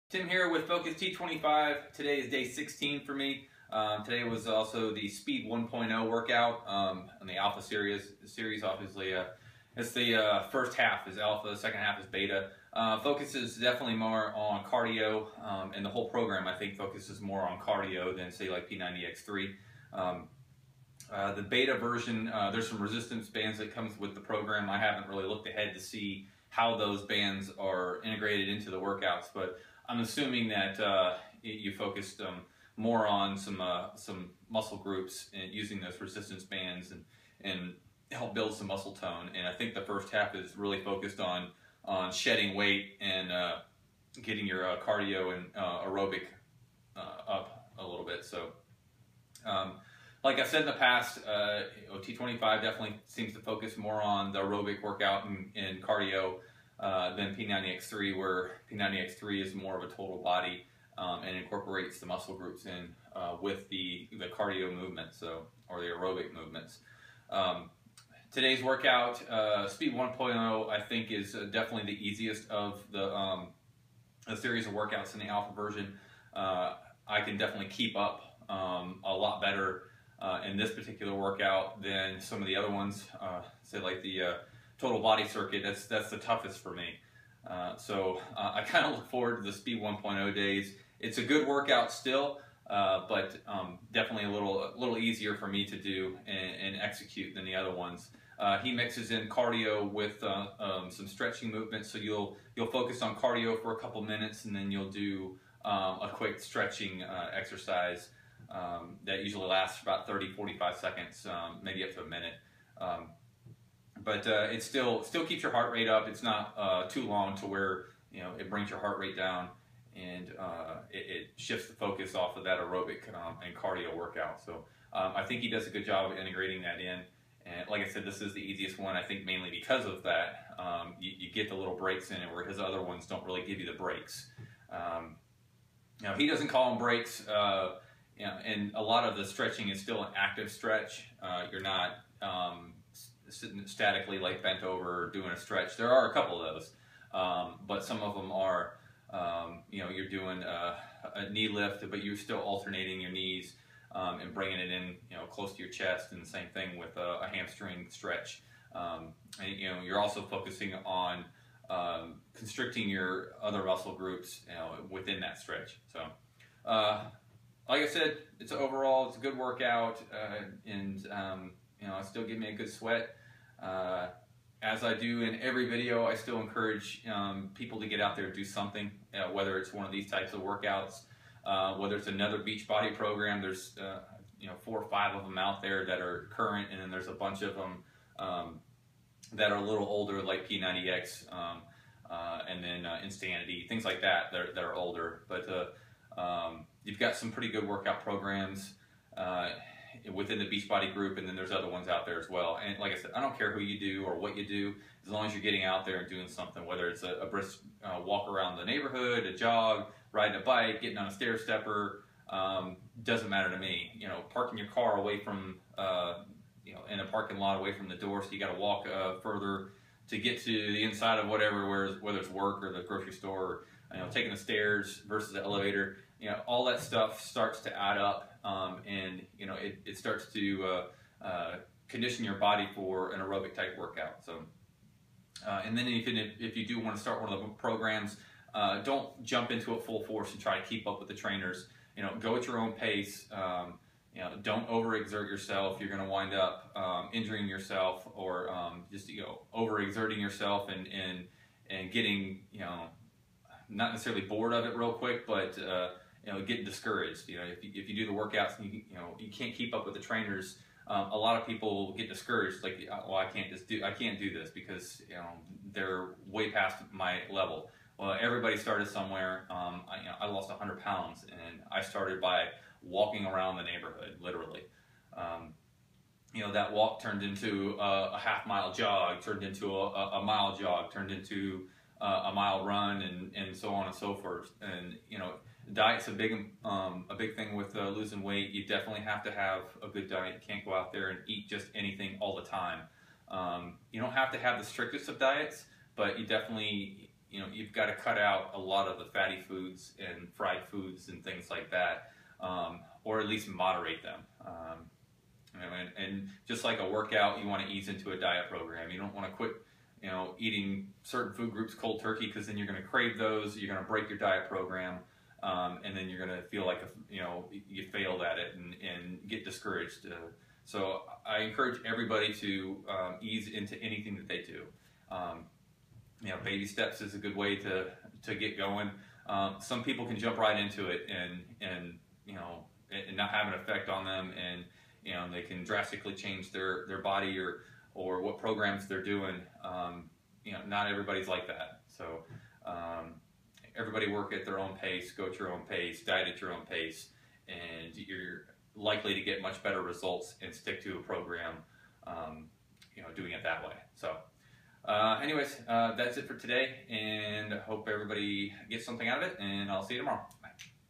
Tim here with Focus T25. Today is day 16 for me. Today was also the Speed 1.0 workout on the Alpha series. Obviously, it's the first half is Alpha, the second half is Beta. Focus is definitely more on cardio, and the whole program I think focuses more on cardio than say like P90X3. The Beta version, there's some resistance bands that comes with the program. I haven't really looked ahead to see how those bands are integrated into the workouts, but I'm assuming that you focused more on some muscle groups and using those resistance bands and help build some muscle tone. And I think the first half is really focused on shedding weight and getting your cardio and aerobic up a little bit. So, like I said in the past, T25 definitely seems to focus more on the aerobic workout and cardio than P90X3, where P90X3 is more of a total body and incorporates the muscle groups in with the cardio movements, or the aerobic movements. Today's workout, Speed 1.0, I think is definitely the easiest of the series of workouts in the Alpha version. I can definitely keep up a lot better in this particular workout than some of the other ones, say like the total body circuit. That's the toughest for me. So I kind of look forward to the Speed 1.0 days. It's a good workout still, but definitely a little easier for me to do and execute than the other ones. He mixes in cardio with some stretching movements, so you'll focus on cardio for a couple minutes, and then you'll do a quick stretching exercise that usually lasts about 30-45 seconds, maybe up to a minute. But it still keeps your heart rate up. It's not too long to where it brings your heart rate down, and it shifts the focus off of that aerobic and cardio workout. So I think he does a good job of integrating that in. And like I said, this is the easiest one, I think, mainly because of that. You get the little breaks in it, where his other ones don't really give you the breaks. Now he doesn't call them breaks. And a lot of the stretching is still an active stretch. You're not sitting statically like bent over or doing a stretch. There are a couple of those, but some of them are, you're doing a knee lift, but you're still alternating your knees and bringing it in, close to your chest, and the same thing with a hamstring stretch. And you're also focusing on constricting your other muscle groups, within that stretch. So, like I said, it's a good workout, and it still gives me a good sweat. As I do in every video, I still encourage people to get out there and do something, whether it's one of these types of workouts, whether it's another Beachbody program. There's 4 or 5 of them out there that are current, and then there's a bunch of them that are a little older, like P90X, and then Insanity, things like that that are older. But you've got some pretty good workout programs within the Beachbody group, and then there's other ones out there as well. And like I said, I don't care who you do or what you do, as long as you're getting out there and doing something, whether it's a brisk walk around the neighborhood, a jog, riding a bike, getting on a stair stepper, doesn't matter to me. Parking your car away from, in a parking lot away from the door, so you got to walk further to get to the inside of whatever, whether it's work or the grocery store, or, taking the stairs versus the elevator. All that stuff starts to add up, and it starts to condition your body for an aerobic type workout. So, and then if you do want to start one of the programs, don't jump into it full force and try to keep up with the trainers. Go at your own pace. Don't overexert yourself. You're going to wind up injuring yourself, or just overexerting yourself and getting not necessarily bored of it real quick, but getting discouraged. If you do the workouts and you can't keep up with the trainers, a lot of people get discouraged. Like, well, I can't do this because they're way past my level. Well, everybody started somewhere. I lost 100 pounds, and I started by walking around the neighborhood, literally. That walk turned into a half-mile jog, turned into a mile jog, turned into a mile run, and so on and so forth. And diet's a big thing with losing weight. You definitely have to have a good diet. You can't go out there and eat just anything all the time. You don't have to have the strictest of diets, but you definitely you've got to cut out a lot of the fatty foods like that, or at least moderate them. And just like a workout, you want to ease into a diet program. You don't want to quit, eating certain food groups cold turkey, because then you're going to crave those. You're going to break your diet program, and then you're going to feel like you failed at it and get discouraged. So I encourage everybody to ease into anything that they do. Baby steps is a good way to get going. Some people can jump right into it and not have an effect on them, and they can drastically change their body or what programs they're doing. Not everybody's like that. So everybody work at their own pace, go at your own pace, diet at your own pace, and you're likely to get much better results and stick to a program, doing it that way. So anyways, that's it for today, and I hope everybody gets something out of it, and I'll see you tomorrow.